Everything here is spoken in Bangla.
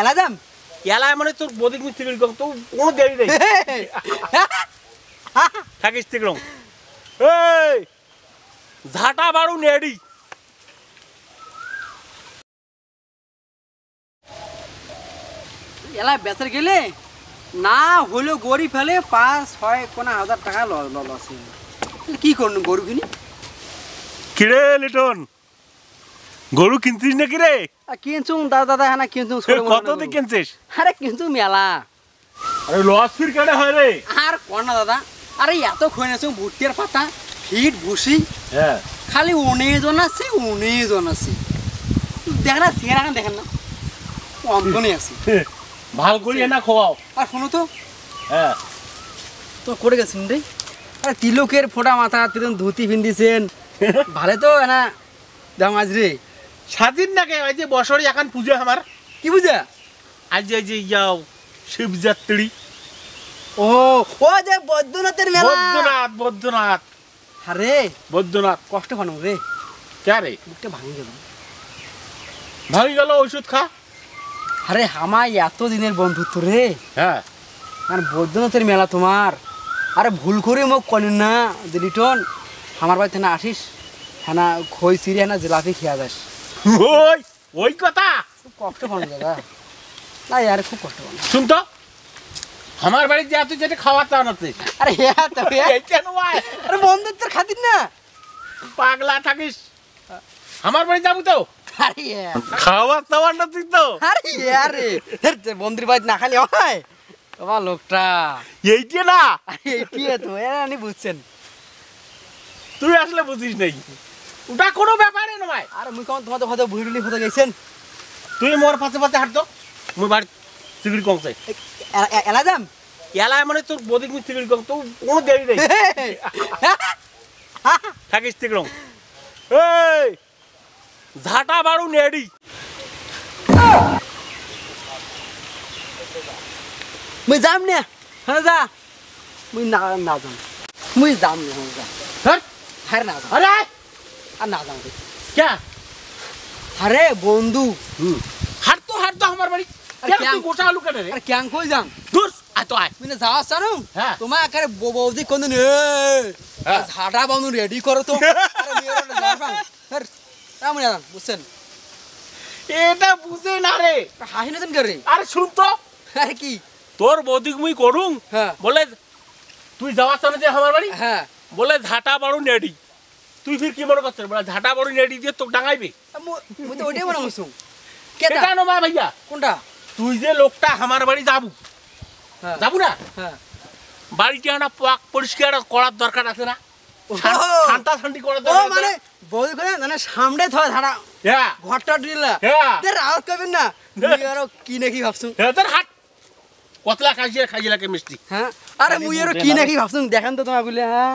এলা যাম এলায় মানে তোর বদিক মিস্ত্রি কম তো কোনো দেরি নেই থাকিস ঠিক রং এই ঝাঁটা বাড়ু নেড়ি এলা বেচার গেলে না হলেও গড়ি ফেলে ৫-৬ টাকা লস কি করুন গরু কিনি কিরে লিটন গরু কিনছিস নাকি রে কিনছুম দাদা হ্যাঁ কিনছুম কত দিয়ে কিনছিস আরে কিনছুম মেলা আরে লস ফির কেটে হয় রে আর কর না দাদা আরে এত খইনেছুম ভুট্টির পাতা ফিট ভুসি হ্যাঁ খালি ১৯ জন আছে দেখেন না চেহারা দেখেন না অন্তনে আছে ভাল করি না খোয়াও আর শোনো তো হ্যাঁ তো করে গেছেন রে আরে তিলকের ফোটা মাথা তিলন ধুতি পিন্দিছেন ভালো তো না দামাজ রে স্বাধীন নাকি ওই যে বছরে এখন পূজা আমার কি বুঝা আজ যে যাও শিবযাত্রী ও ও যে বৈদ্যনাথের মেলা বৈদ্যনাথ আরে বৈদ্যনাথ কষ্ট পানো রে কে রে মুখটা ভাঙি গেল ওষুধ খা আরে হামাই এত দিনের বন্ধুত্ব রে হ্যাঁ আর বৈদ্যনাথের মেলা তোমার আরে ভুল করে মুখ করেন না রিটন আমার বাড়িতে না আসিস হ্যাঁ না খই চিড়ে হ্যাঁ না জিলাপি খেয়া যাস ওই কথা খুব কষ্ট পানো দাদা না আরে খুব কষ্ট পানো শুন তো আমার বাড়িতে যা তুই যেটা খাওয়া তা নাতে আরে হ্যাঁ তো কেন আরে বন্ধুত্বের খাতির না পাগলা থাকিস আমার বাড়ি যাবো তো আরে খাওয়া দাওয়ার না তুই তো আরে আরে বন্ধুর বাড়িতে না খালি হয় তোমার লোকটা এইটা না আরে এইটি তো এরানি বুঝছেন তুই আসলে বুঝিস নাই ওটা কোনো ব্যাপারই নয় আরে মুই কেমন তোমাদের হয়তো ভুইরুলি হতে গেছেন তুই মোর পাশে পাশে হাঁটতো মুই বাড়ি সিগড়ি কমছে এলা যাম এলায় মানে তোর বদিক মিস্ত্রি কম তো কোনো দেরি নেই থাকিস ঠিক রং এই ঝাঁটা বাড়ু নেড়ি মুই যাম না হ্যাঁ যা মুই না যাম মুই যাম না হ্যাঁ যা হ্যাঁ না যাম আরে আর না যাম কে আরে বন্ধু হাঁটতো আমার বাড়ি তুই গোটা আলু কেটে রে আরে ক্যাং কই যাম দূর আয় তো আয় মুই না যাওয়া জানো হ্যাঁ তোমার একারে বৌদি কোন দিন ঝাঁটা বানু রেডি করো তো আরে মেয়েরা যাওয়া পান হ্যাঁ রাম না বুঝছেন এটা বুঝে না রে হাসি না করে আরে শুন তো আরে কি তোর বদিক মুই করুম হ্যাঁ বলে তুই যাওয়ার সামনে যে আমার বাড়ি হ্যাঁ বলে ঝাঁটা বাড়ু নেড়ি তুই ফির কি মনে করছিস বলে ঝাঁটা বাড়ু নেড়ি দিয়ে তোকে ডাঙাইবি মুই তো ওইটাই মনে করছুম কেটা নো মা ভাইয়া কোনটা তুই যে লোকটা আমার বাড়ি যাবো হ্যাঁ যাবো না হ্যাঁ বাড়িতে একটা পাক পরিষ্কার করার দরকার আছে না ঠান্ডা ঠান্ডি করার ও দরকার মানে বৌদি করে মানে সামনে থয় ধারা হ্যাঁ ঘরটা দিলা হ্যাঁ তে রাউত করবেন না মুই আরো কি নাকি ভাবছুম হ্যাঁ তোর হাত কতলা খাইয়ে লাগে মিষ্টি হ্যাঁ আরে মুই আরো কি নাকি ভাবছুম দেখেন তো তোমার বলে হ্যাঁ